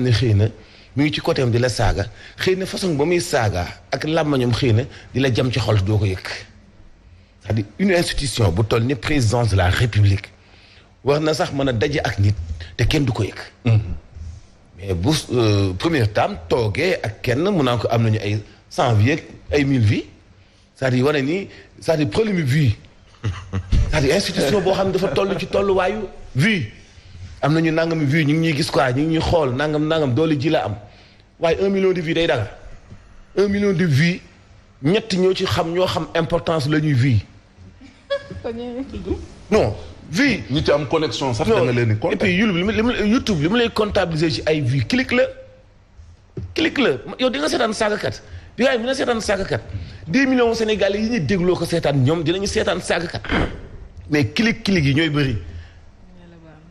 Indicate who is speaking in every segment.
Speaker 1: ne xëy na mu ngi ci côté am di la saaga xëy na façon ba muy saaga ak làmmañam xëy na di la jam ci xol doo ko yëg c'est-à-dire une institution bu toll ni présidence de la république war na sax mën a daje ak nit te kenn du ko yëg. mais bu première dame toogee ak kenn mu naan ko am nañu ay 100 vies ak ay 1000 vies c'est-à-dire wane ni c'est-à-dire problème bi vie c'est-à-dire institution boo xam ne dafa toll ci tolluwaayu vie. am nañu nangam vie ñu ngi ñuy gis quoi ñu ngi ñuy xool nangam doole ji la am waaye 1 million de vie day daga 1 million de vie ñett ñoo xam importance la ñuy vie. non vie.
Speaker 2: ñi ci am connexion sax da nga leen di compter.
Speaker 1: et puis YouTube li mu lay comptabiliser ci ay vie clic la yow di nga seetaan saagakat bi nga dina seetaan saagakat 10 millions Sénégalais yi ñuy dégloo ko seetaan ñoom dinañu seetaan saagakat mais clic yi ñooy bëri.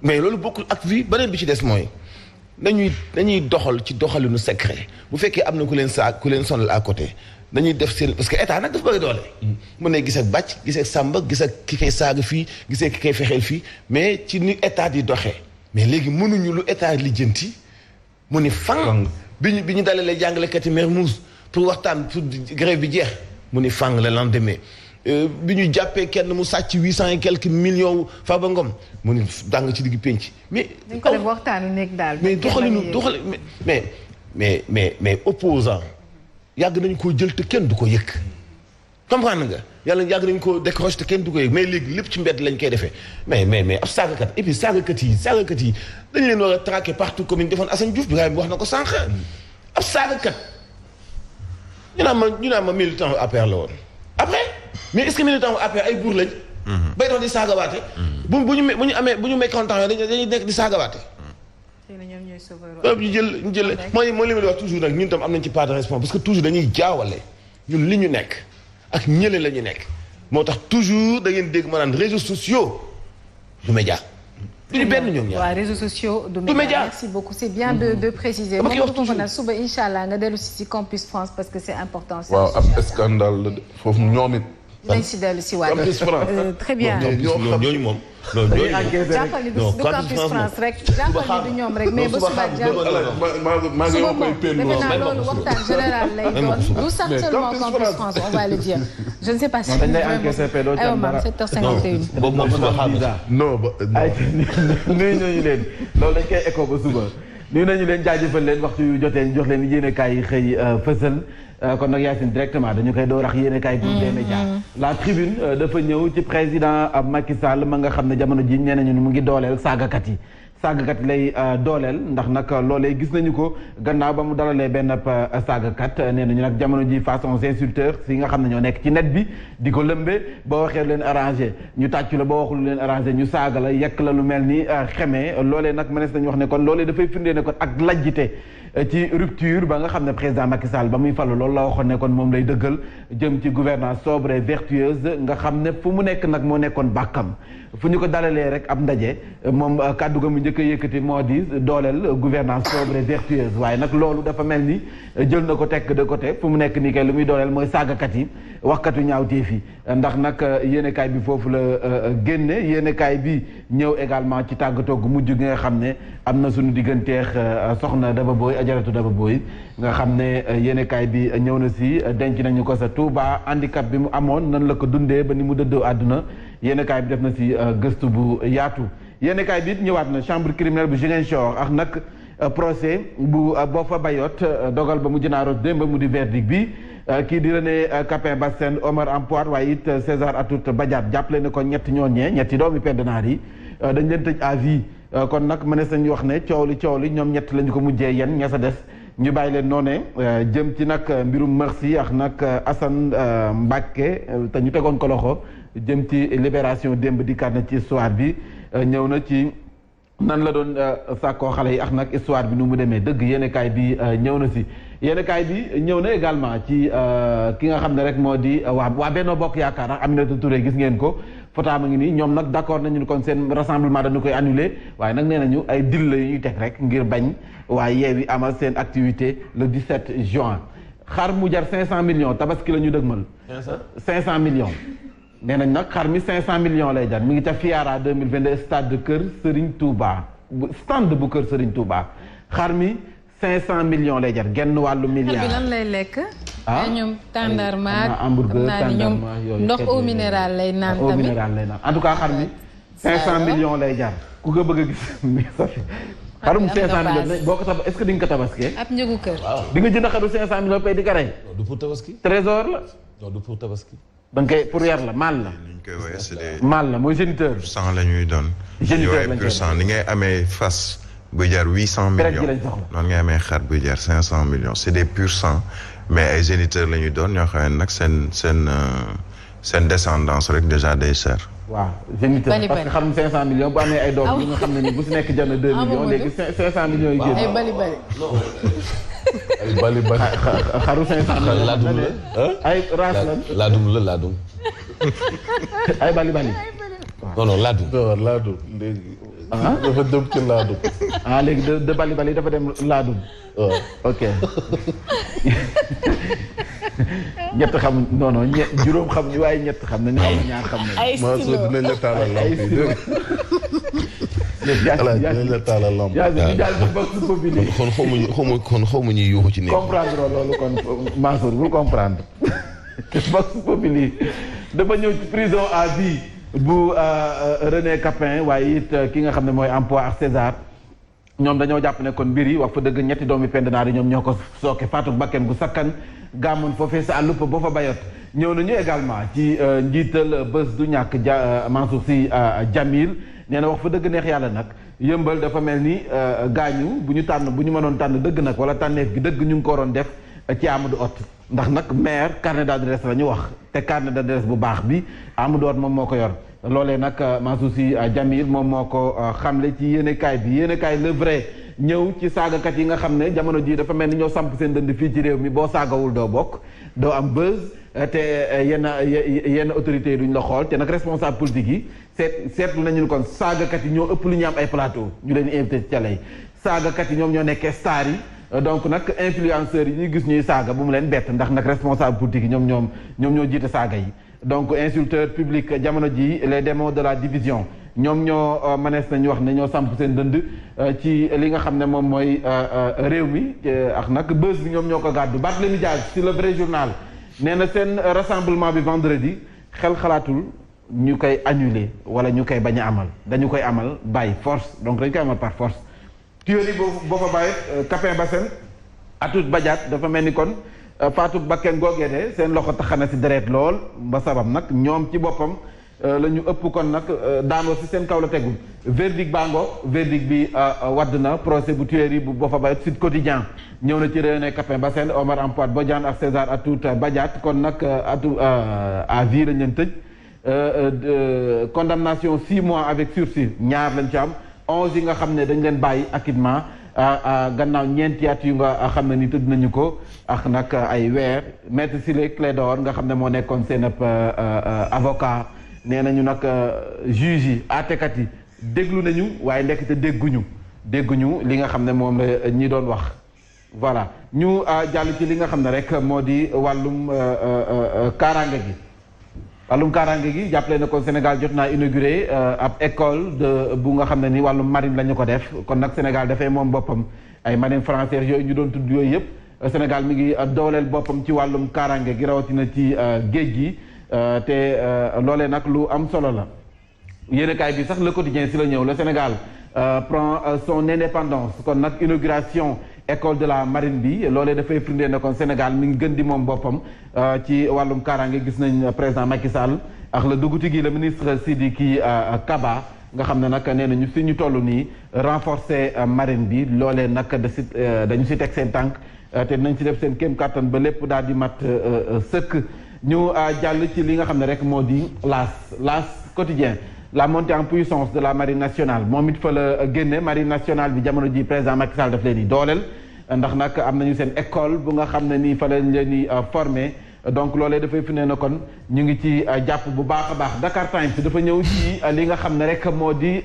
Speaker 1: mais loolu bokkul ak vie beneen bi ci des mooy dañuy doxal ci doxalinu secret bu fekkee am na ku leen sonal à côté dañuy def seen parce que état nag dafa bëri doole. mën na gis ak bàcc gis ak sàmba gis ak ki koy saaga fii gis ak ki koy fexeel fii mais ci ni état di doxee mais léegi mënuñu lu état lijjanti mu ni fang bi ñu dalalee jàngalekat yi Mermoz pour waxtaan pour grève bi jeex mu ni fang le lendemain. bi ñu jàppee kenn mu sàcc 800 et quelques millions Farba Ngom mu ni dàng ci digg pénc mais
Speaker 3: dañ ko def waxtaanu nekk daal
Speaker 1: mais mais opposant yàgg nañ koo jël te kenn du ko yëg comprendre nga yàlla yàgg nañ koo décroché te kenn du ko yëg mais léegi lépp ci mbedd lañ koy defee mais ab saagakat et puis saagakat yi dañ leen war a traquer partout comme ni defoon Assane Diouf bi wax na ko sànq ab saagakat ñu naan ma militant APR la woon après mais est-ce que militant APR ay buur lañ. bay dox di saagawaate. bu ñu mécontent dañuy nekk di saagawaate. ñu jël mooy li ma di wax toujours nag ñun tam am nañ ci part de responsabilité parce que toujours dañuy jaawale ñun li ñu nekk ak ñële la ñu nekk moo tax toujours da ngeen dégg maanaam réseaux sociaux du média. du benn ñoom ñaar
Speaker 3: waaw réseaux sociaux du média merci beaucoup c'est bien de préciser.
Speaker 1: dama koy wax toujours
Speaker 3: moom suba incha allah nga dellu si Campus France parce que c'est important.
Speaker 2: waaw ab scandale la foofu ñoom it.
Speaker 3: dinañ si dellu si waat. très bien
Speaker 1: ñooñu moom.
Speaker 3: jàppal ni du Campus France rek jàppal ni du ñoom rek mais ba suba
Speaker 2: maa ngi
Speaker 3: suba moom defe naa loolu waxtaan général lay doon du sax seulement Campus France on va le dire je ne sais pas si aywa maam 7h51
Speaker 1: boobu moom suba xam
Speaker 2: non
Speaker 4: nuyu nañu leen loolu dañ koy écho ba suba nuyu nañu leen jaajëfal leen waxtu yu jotee ñu jox leen yéenekaay yi xëy fësal kon nag Yacine directement dañu koy door ak yéenekaay groupe des médias la tribune dafa ñëw ci président Macky Sall ma nga xam ne jamono ji nee nañu mu ngi dooleel saagakat yi lay dooleel ndax nag loolee gis nañu ko gannaaw ba mu dalalee benn saagakat nee nañu nag jamono ji face aux insulteurs si nga xam ne ñoo nekk ci net bi di ko lëmbe boo waxee lu leen arrangé ñu tàccu la boo waxul lu leen arrangé ñu saaga la yekk la lu mel ni xeme loolee nag mënees nañu wax ne kon loolee dafay firndee ne kon ak lajjite ci rupture ba nga xam ne président Macky Sall ba muy fallu loolu la waxoon ne kon moom lay dëggal jëm ci gouvernance sobre et vertueuse nga xam ne fu mu nekk nag moo nekkoon bàkkam fu ñu ko dalalee rek ab ndaje moom kàddu ga mu njëkk a yëkkati moo di dooleel gouvernance sobre et vertueuse waaye nag loolu dafa mel ni jël na ko tekk de côté fu mu nekk nii kay lu muy dooleel mooy saagakat yi waxkatu ñaawteef yi ndax nag yéenekaay bi foofu la génne yéenekaay bi ñëw également ci tàggatoo gu mujj gi nga xam ne am na suñu digganteex soxna Daba Boy ajaratu Daba Boy nga xam ne yéenekaay bi ñëw na si denc nañu ko sa Touba handicap bi mu amoon nan la ko dundee ba ni mu dëddoo àdduna yéenekaay bi def na si gëstu bu yaatu yéenekaay bi ñëwaat na chambre criminelle bu Ziguinchor ak nag procès bu Boffa Bayotte dogal ba mu jënaaroot démb mu di verdict bi kii di René Capain Bassène Omar Ampoire waaye it César Atoute Badiate jàppale ne ko ñetti doomi pendenaar yi dañ leen tëj à vie kon nag mënees nañu wax ne coow li ñoom ñett lañu ko mujjee yen ña sa des ñu bàyyi leen noone jëm ci nag mbirum merci ak nag Assane Mbacké te ñu tegoon ko loxo jëm ci libération démb di kat na ci histoire bi ñëw na ci nan la doon sàkkoo xale yi ak nag histoire bi nu mu demee dëgg yéenekaay bi ñëw na si yéenekaay bi ñëw na également ci ki nga xam ne rek moo di waa Benno Bokk Yaakaar ak Aminata Touré gis ngeen ko fotaama ngi nii ñoom nag d'accord nañu kon seen rassemblement dañu koy annuler waaye nag nee nañu ay deal la ñuy teg rek ngir bañ waaye Yewwi amal seen activité le 17 juin xar mu jar 500 millions tabaski la ñu dëgmal 500 millions nee nañ nag xar mi 500 millions lay jar mi ngi ca Fiara 2022 stade de Kër Serigne Touba stand bu Kër Serigne Touba xar mi 500 millions lay jar genn wàllu milliard.
Speaker 3: bi lan lay lekk. ñoom tàndarma
Speaker 4: hamburger
Speaker 3: tàndarma yooyu ndox eau minérale lay naan tamit.
Speaker 4: eau minérale lay naan en tout cas xar mi 500 millions lay jar ku ko bëgg a gis mi safi xarum 500 millions boo ko tabax est-ce que di nga ko tabaskee.
Speaker 3: ab njëgu kër.
Speaker 1: waaw
Speaker 4: di nga jënd xaru 500 millions pay di ko rey.
Speaker 1: non du pour tabaski.
Speaker 4: trésor la.
Speaker 1: non du pour tabaski.
Speaker 4: da nga koy pour yar la maal la.
Speaker 5: ni ñu koy woowee c'est des.
Speaker 4: maal la mooy géniteur.
Speaker 5: pur sang la ñuy doon.
Speaker 4: géniteur lañ
Speaker 5: pur sang ni ngay amee fas buy jar 800 millions. noonu ngay amee xar buy jar 500 millions c'est des pur sang mais ay géniteurs la ñuy doon ñoo xam ne nag seen descendance rek déjà day cher.
Speaker 4: waaw géniteur parce que xarum 500 millions bu amee ay doom yi nga xam ne ni bu si nekk jar na 2 millions léegi 500 millions yi génn.
Speaker 3: ay bali bali.
Speaker 1: ay bali bali.
Speaker 4: xaru 500 millions
Speaker 1: laadum la
Speaker 4: ay race la.
Speaker 1: laadum la laadum.
Speaker 4: ay bali bali.
Speaker 1: non non laadum.
Speaker 2: laadum léegi. dafa dem ci laadum.
Speaker 4: léegi de bali bali dafa dem laadum.
Speaker 2: waaw
Speaker 4: ok. ñett xam non non juróom xam ñu waaye ñett xam nañu am ñaar xam nañu.
Speaker 3: ay stylo
Speaker 2: dinañ la taalal lamp yi dégg nga. dinañ la taalal lamp.
Speaker 4: yaa ngi daal di bokk si bopp bi nii.
Speaker 1: kon xaw ma ñuy yuuxu ci néeg.
Speaker 4: comprendre loolu kon Mansour bul comprendre. bokk si bopp bi nii dafa ñëw ci prison à vie bu René Capin waaye it ki nga xam ne mooy emploi ak César. ñoom dañoo jàpp ne kon mbir yi wax fa dëgg ñetti doomi pendenaar yi ñoom ñoo ko sooke faatu bakken gu sakkan gàmmoon foofee sa àllupa boo fa bayot ñëw nañu également ci njiital bés du ñàkk Mansour Sy Djamil nee na wax fa dëgg neex yàlla nag yëmbal dafa mel ni gaañu bu ñu mënoon tànn dëgg nag wala tànneef gi dëgg ñu ngi ko waroon def ci Amadou Hott ndax nag maire carnet d'adresse la ñu wax te carnet d'adresse bu baax bi Amadou Hott moom moo ko yor loolee nag Mansour Sy Djamil moom moo ko xamle ci yéenekaay bi yéenekaay Le Vrai ñëw ci saagakat yi nga xam ne jamono ji dafa mel ni ñoo samp seen dënd fii ci réew mi boo saagawul doo bokk doo am buzz te yenn autorités yi duñ la xool te nag responsable politique yi seetlu nañu kon saagakat yi ñoo ëpp lu ñu am ay plateau ñu leen invité ci télé yi saagakat yi ñoom ñoo nekkee star yi donc nag influenceurs yi ñuy gis ñuy saaga bu mu leen bett ndax nag responsable politique yi ñoom ñoo jiite saaga yi donc insulteur public jamono ji les démons de la division ñoom ñoo mënees nañu wax ne ñoo samp seen dënd ci li nga xam ne moom mooy réew mi ak nag bës bi ñoom ñoo ko gàddu Barthélémy Dias ci Le Vrai Journal nee na seen rassemblement bi vendredi xel xalaatul ñu koy annuler wala ñu koy bañ a amal dañu koy amal by force donc dañu koy amal par force tuerie boo fa bàyyi Capin Bassène Atoute Badiate dafa mel ni kon faatu bakken googee de seen loxo taxana si deret lool ba sabab nag ñoom ci boppam la ñu ëpp kon nag daanoo si seen kaw la tegul verdict bango verdict bi wadd na procès bu tuerie bu Boffa Bayotte Sud Quotidien ñëw na ci René Capin Bassène Omar Ampouat Bodian ak César Atoute Badiate kon nag à vie lañ leen tëj condamnation 6 mois avec sursis ñaar lañ ci am 11 yi nga xam ne dañ leen bàyyi acquittement gannaaw ñeenti at yu nga xam ne ni tëdd nañu ko ak nag ay weer maître Ciré Clédor nga xam ne moo nekkoon seen avocat nee nañu nag juge yi àttekat yi déglu nañu waaye ndekete dégguñu li nga xam ne moom la ñi doon wax voilà ñu jàll ci li nga xam ne rek moo di wàllum kaaraange gi wàllum kaaraange gi jàppale na kon Sénégal jot naa inauguré ab école bu nga xam ne ni wàllum marine la ñu ko def kon nag Sénégal dafay moom boppam ay marine française yooyu ñu doon tudd yooyu yëpp Sénégal mi ngi dooleel boppam ci wàllum kaaraange gi rawatina ci géej gi te loolee nag lu am solo la yéenekaay bi sax Le Quotidien si la ñëw le Sénégal prend son indépendance kon nag inauguration école de la marine bi loolee dafay firndee na kon Sénégal mi ngi gën di moom boppam ci wàllum kaaraange gis nañ président Macky Sall ak la duguti gi le ministre Sidiki Kaba nga xam ne nag nee nañu fi ñu toll nii renforcer marine bi loolee nag dañu si teg seen tànk te nañ si def seen kéem kattan ba lépp daal di mat sëkk ñu jàll ci li nga xam ne rek moo di l'As quotidien la montée en puissance de la marine nationale moom it fa la génne marine nationale bi jamono ji président Macky Sall daf leen di dooleel ndax nag am nañu seen école bu nga xam ne nii fa lañ leen di formé donc loolee dafay fi ne na kon ñu ngi ci jàpp bu baax a baax Dakar Times dafa ñëw ci li nga xam ne rek moo di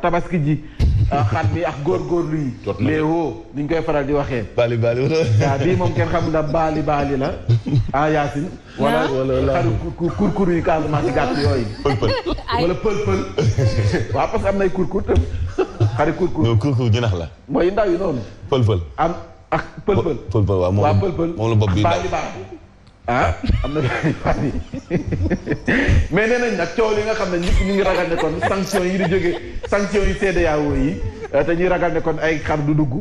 Speaker 4: tabaski ji xar mi ak góorgóorlu yi léewoo ni ñu koy faral di waxee
Speaker 1: baali
Speaker 4: waaw bii moom kenn xam na baali la Yacine wala xaru kurkur yi Casamance gàtt yooyu wala pël waaw parce que am nay kurkur tam xari kurkur
Speaker 1: kurkur jinax la
Speaker 4: mooy ndaw yi noonu
Speaker 1: pël
Speaker 4: am ak pël-pël.
Speaker 1: pël-pël waaw moom la bopp bi
Speaker 4: ah am na mais nee nañ nag coow li nga xam ne ñëpp ñu ngi ragal ne kon sanction yi di jóge sanction yi CEDEAO yi te ñuy ragal ne kon ay xar du dugg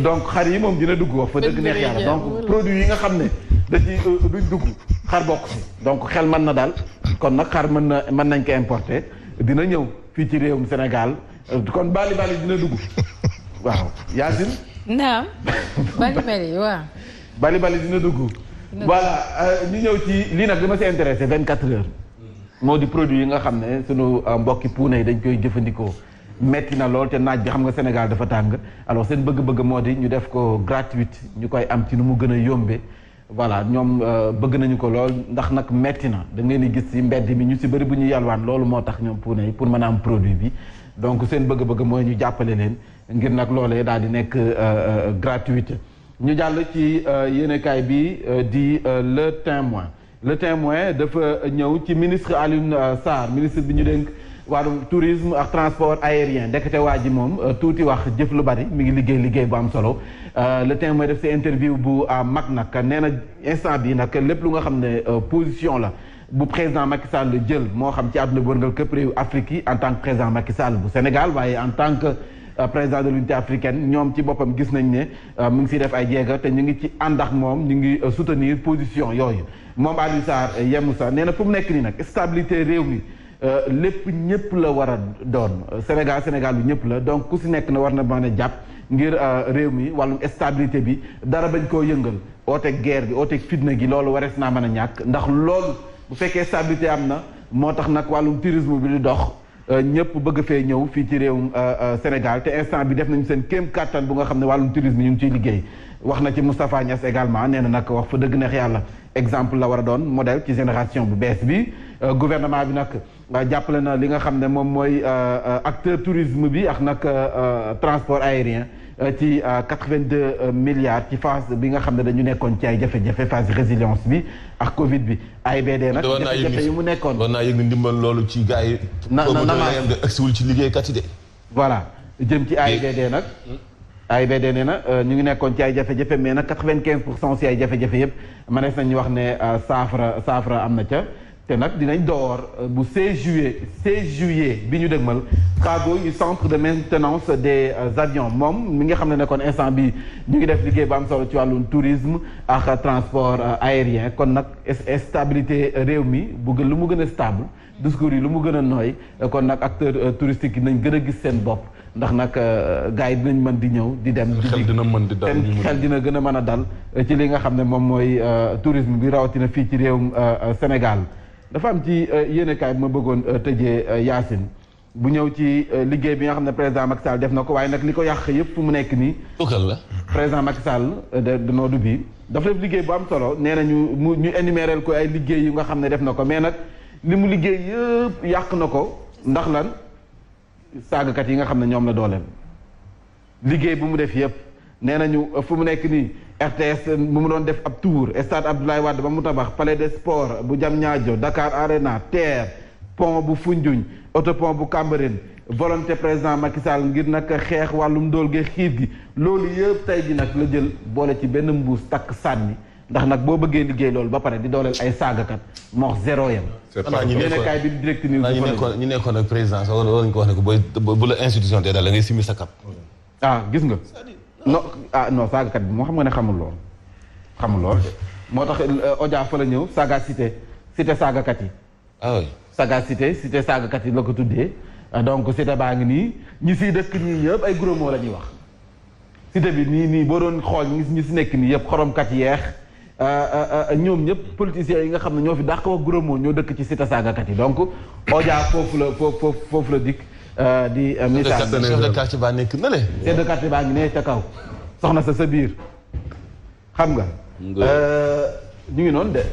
Speaker 4: donc xar yi moom dina dugg wax fa dëgg neex yàlla donc produit yi nga xam ne da ci duñ dugg xar bokk si donc xel mën na daal kon nag xar mën nañ ko importer dina ñëw fii ci réewum Sénégal kon bali dina dugg waaw Yacine.
Speaker 3: naam bali waaw.
Speaker 4: bali dina dugg. voilà ñu ñëw ci lii nag dama si intéressé 24 heures. moo di produit yi nga xam ne sunu mbokki puune yi dañ koy jëfandikoo. metti na lool te naaj bi xam nga Sénégal dafa tàng alors seen bëgg-bëgg moo di ñu def ko gratuite ñu koy am ci nu mu gën a yombe voilà ñoom bëgg nañu ko lool ndax nag metti na da ngeen di gis ci mbedd mi ñu si bëri bu ñu yalwaan loolu moo tax ñoom puune yi pour mën a am produit bi donc seen bëgg-bëgg mooy ñu jàppale leen ngir nag loolee daal di nekk gratuite. ñu jàll ci yéenekaay bi di Le Témoin dafa ñëw ci ministre Alioune Sarr ministre bi ñu dénk wàllum tourisme ak transport aérien ndekete waa ji moom tuuti wax jëf lu bari mi ngi liggéey bu am solo Le Témoin def si interview bu mag nag nee na instant bi nag lépp lu nga xam ne position la bu président Macky Sall jël moo xam ci àdduna bu wërngal këpp réew Afrique yi en tant que président Macky Sall bu Sénégal waaye en tant que président de l'unité africaine ñoom ci boppam gis nañ ne mu ngi siy def ay jéega te ñu ngi ci ànd ak moom ñu ngi soutenir position yooyu moom Alioune Sarr yemu sa nee na fu mu nekk nii nag stabilité réew mi lépp ñëpp la war a doon Sénégal bi ñëpp la donc ku si nekk na war na mën a jàpp ngir réew mi wàllum stabilité bi dara bañ koo yëngal ooteeg guerre bi ooteeg fitna gi loolu warees naa mën a ñàkk ndax loolu bu fekkee stabilité am na moo tax nag wàllum tourisme bi di dox ñëpp bëgg fee ñëw fii ci réewum Sénégal te instant bi def nañu seen kéem kattan bu nga xam ne wàllum tourisme ñu ngi ciy liggéey wax na ci Moustapha Niass également nee na nag wax fa dëgg neex yàlla exemple la war a doon modèle ci génération bu bees bi gouvernement bi nag jàppale na li nga xam ne moom mooy acteur tourisme bi ak nag transport aérien ci 82 milliards ci phase bi nga xam ne dañu nekkoon ci ay jafe-jafe phase résilience bi ak Covid bi AIBD nag jafe-jafe yi mu nekkoon
Speaker 1: war naa yëg ni ndimbal loolu ci gars yi
Speaker 4: na
Speaker 1: de agsiwul ci liggéeykat yi de
Speaker 4: voilà jëm ci AIBD nag AIBD nee na ñu ngi nekkoon ci ay jafe-jafe mais nag 95% si ay jafe-jafe yëpp mënees nañu wax ne saafara am na ca te nag dinañ door bu 16 juillet bi ñu dëgmal cargo yu centre de maintenance des avions moom mi nga xam ne nekkoon instant bi ñu ngi def liggéey bu am solo ci wàllum tourisme ak transport aérien kon nag stabilité réew mi bu lu mu gën a stable discours yi lu mu gën a nooy kon nag acteurs touristiques yi nañ gën a gis seen bopp ndax nag gars yi dinañ mën di ñëw di dem
Speaker 2: xel dina mën di dal
Speaker 4: xel dina gën a mën a dal ci li nga xam ne moom mooy tourisme bi rawatina fii ci réewum Sénégal dafa am ci yéenekaay bi ma bëggoon tëjee Yacine bu ñëw ci liggéey bi nga xam ne président Macky Sall def na ko waaye nag li ko yàq yëpp fu mu nekk nii.
Speaker 1: tukkal la.
Speaker 4: président Macky Sall de noodu bi dafa def liggéey bu am solo nee na ñu énumérer ko ay liggéey yu nga xam ne def na ko mais nag li mu liggéey yëpp yàq na ko ndax lan saagakat yi nga xam ne ñoom la dooleel liggéey bu mu def yëpp nee nañu fu mu nekk nii. RTS bu mu doon def ab tour stade Abdoulaye Wade ba mu tabax palais des sports bu Diamniadio Dakar Arena TER pont bu Foundiougne autopont bu Cambérène volonté président Macky Sall ngir nag xeex wàllum ndóol gi xiif gi loolu yëpp tey ji nag la jël boole ci benn mbuus takk sànni ndax nag boo bëggee liggéey loolu ba pare di dooleel ay saagakat moo zéro yam yéenekaay bi direct news
Speaker 1: ñu nekkoon ak président sax war nañu ko wax ne ko bu la institution te daal da ngay simi sa kap
Speaker 4: gis nga non saagakat bi moo xam nga ne xamul lool moo tax Odia fa la ñëw saga cité saagakat yi
Speaker 1: oui
Speaker 4: saga cité saagakat yi la ko tuddee donc cité baa ngi nii ñi siy dëkk ñii ñëpp ay gros mots la ñuy wax cité bi nii boo doon xool ñi si nekk nii yëpp xoromkat yeex ñoom ñëpp politiciens yi nga xam ne ñoo fi dàq wax gros mots ñoo dëkk ci cité saagakat yi donc Odia foofu la dikk di message
Speaker 1: chef de quartier baa nekk na le
Speaker 4: chef de quartier baa ngi ne ca kaw soxna sa biir xam nga ñu ngi noonu de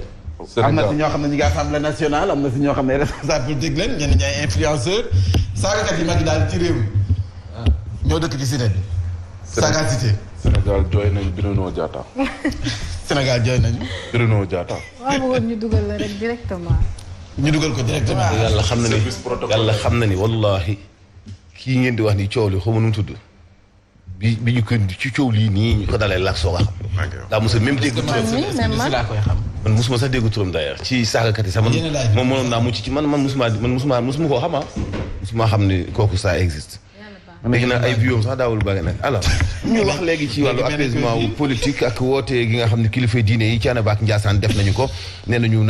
Speaker 4: am na si ñoo xam ne ñi ngi assemblée nationale am na si ñoo xam ne responsable politique leen ñenn ñi ay influenceur saagakat yi mag yi daal ci réew mi ñoo dëkk ci cité bi saga cité
Speaker 2: Sénégal jooy nañu Bruno Diatta
Speaker 4: Sénégal jooy nañu
Speaker 2: Bruno Diatta
Speaker 3: waaw bëggoon ñu dugal la rek directement
Speaker 4: ñu dugal ko directement
Speaker 1: yàlla xam na ni wallahi kii ngeen di wax ni coow li xamu nu mu tudd bi ñu ko ci coow lii nii ñu ko dalee lak soo nga xam. daa mos a même dégg turam. man mosuma sax dégg turam d'ailleurs ci saagakat yi sax man moom mënoon naa mucc ci man mosuma koo xam mosuma xam ni kooku ça existe. léegi nag ay viom sax daawul bëri nag alors ñu wax léegi ci wàllu apaisement wu politique ak woote gi nga xam ne kilifa diine yi Thiénaba ak Ndiassane def nañu ko nee nañu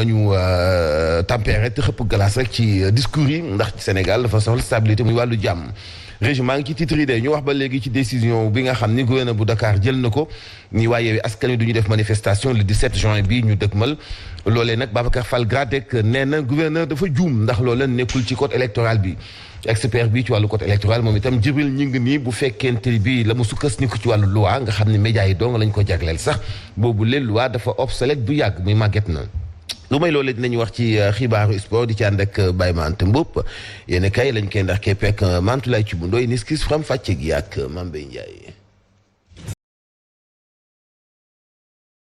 Speaker 1: tempéré te xëpp glace rek ci discours yi ndax Sénégal dafa soxla stabilité muy wàllu jàmm. régime maa ngi ci titre yi de ñu wax ba léegi ci décision bi nga xam ni gouverneur bu Dakar jël na ko ni waaye askan wi du ñu def manifestation le 17 juin bi ñu dëkkmal loolee nag Babacar Fall Gradec nee na gouverneur dafa juum ndax loolee nekkul ci code électoral bi expert bi ci wàllu code électoral moom itam Jibril ñi ngi nii bu fekkente bi la mu sukkandiku ci wàllu loi nga xam ne médias yi dong lañ ko jagleel sax boobu leen loi dafa obsolète bu yàgg muy màgget na lu may loolee dinañu wax ci xibaaru sport di ci ànd ak Baye Mante Mboup yéen kay lañ koy ndax keppek Mantoulaye ci bu ndoy niskis faram fàcce gi ak Mambey Ndiaye